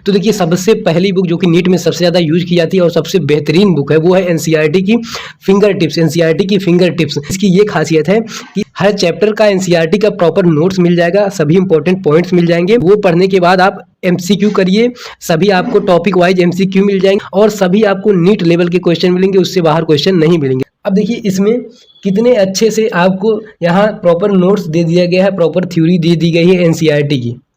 तो देखिए सबसे पहली बुक जो कि नीट में सबसे ज़्यादा यूज की जाती है और सबसे बेहतरीन बुक है वो है एनसीईआरटी की फिंगर टिप्स। एनसीईआरटी की फिंगर टिप्स, इसकी ये खासियत है कि हर चैप्टर का एनसीईआरटी का प्रॉपर नोट्स मिल जाएगा, सभी इंपॉर्टेंट पॉइंट्स मिल जाएंगे। वो पढ़ने के बाद आप एमसीक्यू करिए, सभी आपको टॉपिक वाइज एमसीक्यू मिल जाएंगे और सभी आपको नीट लेवल के क्वेश्चन मिलेंगे, उससे बाहर क्वेश्चन नहीं मिलेंगे। अब देखिए इसमें कितने अच्छे से आपको यहाँ प्रॉपर नोट्स दे दिया गया है, प्रॉपर थ्योरी दे दी गई है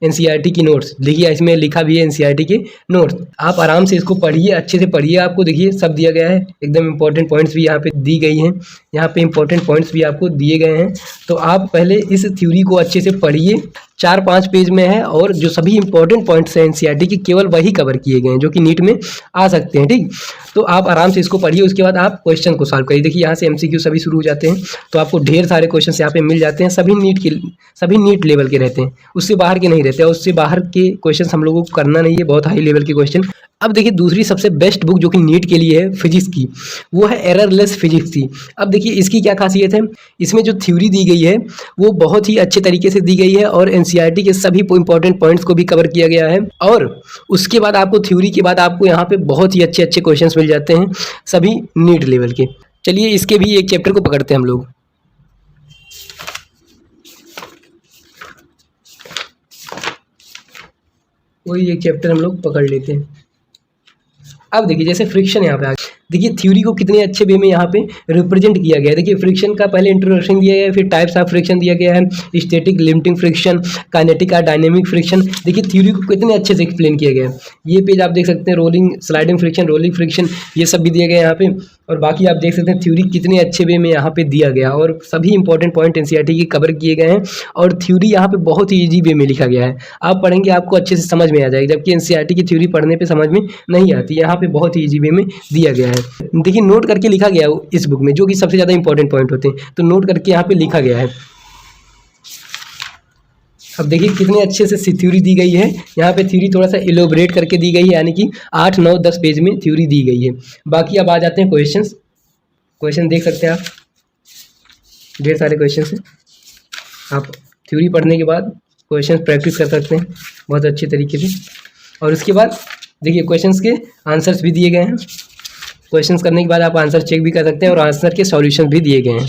एनसीईआरटी की नोट्स। देखिए इसमें लिखा भी है एनसीईआरटी के नोट्स, आप आराम से इसको पढ़िए, अच्छे से पढ़िए। आपको देखिए सब दिया गया है, एकदम इंपॉर्टेंट पॉइंट्स भी यहाँ पे दी गई हैं, यहाँ पे इंपॉर्टेंट पॉइंट्स भी आपको दिए गए हैं। तो आप पहले इस थ्योरी को अच्छे से पढ़िए, 4-5 पेज में है और जो सभी इंपॉर्टेंट पॉइंट्स हैं एनसीईआरटी की केवल वही कवर किए गए हैं जो कि नीट में आ सकते हैं। ठीक, तो आप आराम से इसको पढ़िए, उसके बाद आप क्वेश्चन को सॉल्व करिए। देखिए यहाँ से एमसीक्यू सभी शुरू हो जाते हैं, तो आपको ढेर सारे क्वेश्चन यहाँ पे मिल जाते हैं, सभी नीट लेवल के रहते हैं, उससे बाहर के नहीं रहते, और उससे बाहर के क्वेश्चन हम लोगों को करना नहीं है, बहुत हाई लेवल के क्वेश्चन। अब देखिए दूसरी सबसे बेस्ट बुक जो कि नीट के लिए है फिजिक्स की, वो है एररलेस फिजिक्स की। अब देखिए इसकी क्या खासियत है, इसमें जो थ्योरी दी गई है वो बहुत ही अच्छे तरीके से दी गई है और एनसीईआरटी के सभी इंपॉर्टेंट पॉइंट्स को भी कवर किया गया है। और उसके बाद आपको थ्योरी के बाद आपको यहाँ पे बहुत ही अच्छे अच्छे क्वेश्चंस मिल जाते हैं, सभी नीट लेवल के। चलिए इसके भी एक चैप्टर को पकड़ते हैं हम लोग। वही एक चैप्टर हम लोग पकड़ लेते हैं। अब देखिए जैसे फ्रिक्शन यहाँ पे आ, देखिए थ्योरी को कितने अच्छे वे में यहाँ पे रिप्रेजेंट किया गया है। देखिए फ्रिक्शन का पहले इंट्रोडक्शन दिया गया है, फिर टाइप्स ऑफ फ्रिक्शन दिया गया है, स्टैटिक लिमिटिंग फ्रिक्शन, काइनेटिक और डायनेमिक फ्रिक्शन। देखिए थ्योरी को कितने अच्छे से एक्सप्लेन किया गया है। ये पेज आप देख सकते हैं, rolling sliding friction, rolling friction, ये सब भी दिया गया है यहाँ पे। और बाकी आप देख सकते हैं थ्योरी कितने अच्छे वे में यहाँ पे दिया गया और सभी इंपॉर्टेंट पॉइंट एनसीईआरटी के कवर किए गए हैं। और थ्योरी यहाँ पे बहुत ही ईजी वे में लिखा गया है, आप पढ़ेंगे आपको अच्छे से समझ में आ जाएगी, जबकि एनसीईआरटी की थ्योरी पढ़ने पे समझ में नहीं आती। यहाँ पे बहुत ही ईजी वे में दिया गया है। देखिए नोट करके लिखा गया है इस बुक में, जो कि सबसे ज़्यादा इंपॉर्टेंट पॉइंट होते हैं, तो नोट करके यहाँ पे लिखा गया है। अब देखिए कितने अच्छे से थ्योरी दी गई है, यहाँ पे थ्योरी थोड़ा सा इलोबरेट करके दी गई है, यानी कि 8, 9, 10 पेज में थ्योरी दी गई है। बाकी अब आ जाते हैं क्वेश्चन देख सकते हैं आप, ढेर सारे क्वेश्चन हैं। आप थ्योरी पढ़ने के बाद क्वेश्चन प्रैक्टिस कर सकते हैं बहुत अच्छे तरीके से। और उसके बाद देखिए क्वेश्चंस के आंसर्स भी दिए गए हैं, क्वेश्चंस करने के बाद आप आंसर चेक भी कर सकते हैं और आंसर के सॉल्यूशन भी दिए गए हैं।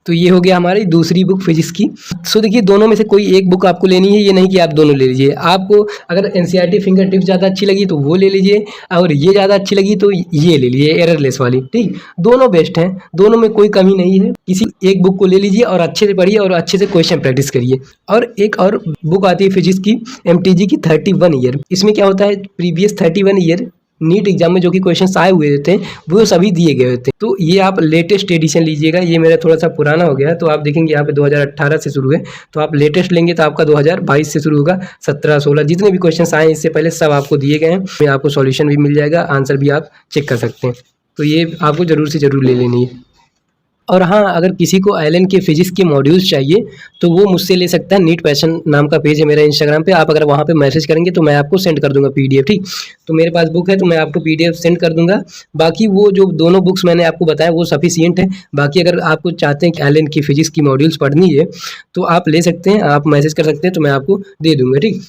तो ये हो गया हमारी दूसरी बुक फिजिक्स की। सो देखिए दोनों में से कोई एक बुक आपको लेनी है, ये नहीं कि आप दोनों ले लीजिए। आपको अगर एनसीईआरटी फिंगर टिप्स ज़्यादा अच्छी लगी तो वो ले लीजिए, और ये ज़्यादा अच्छी लगी तो ये ले लीजिए एररलेस वाली। ठीक, दोनों बेस्ट हैं, दोनों में कोई कमी नहीं है। किसी एक बुक को ले लीजिए और अच्छे से पढ़िए और अच्छे से क्वेश्चन प्रैक्टिस करिए। और एक और बुक आती है फिजिक्स की एमटीजी की 31 ईयर। इसमें क्या होता है, प्रीवियस 31 ईयर नीट एग्जाम में जो कि क्वेश्चंस आए हुए थे वो सभी दिए गए थे। तो ये आप लेटेस्ट एडिशन लीजिएगा, ये मेरा थोड़ा सा पुराना हो गया है, तो आप देखेंगे यहाँ पे 2018 से शुरू है, तो आप लेटेस्ट लेंगे तो आपका 2022 से शुरू होगा। 17, 16 जितने भी क्वेश्चंस आए इससे पहले सब आपको दिए गए हैं, आपको सॉल्यूशन भी मिल जाएगा, आंसर भी आप चेक कर सकते हैं। तो ये आपको ज़रूर से ज़रूर ले लेनी है। और हाँ, अगर किसी को एलन के फिजिक्स के मॉड्यूल्स चाहिए तो वो मुझसे ले सकता है। नीट पैशन नाम का पेज है मेरा इंस्टाग्राम पे, आप अगर वहाँ पे मैसेज करेंगे तो मैं आपको सेंड कर दूंगा पीडीएफ। ठीक, तो मेरे पास बुक है तो मैं आपको पीडीएफ सेंड कर दूंगा। बाकी वो जो दोनों बुक्स मैंने आपको बताया वो सफिशिएंट है। बाकी अगर आपको चाहते हैं कि एलन की फिजिक्स की मॉड्यूल्स पढ़नी है तो आप ले सकते हैं, आप मैसेज कर सकते हैं तो मैं आपको दे दूँगा। ठीक।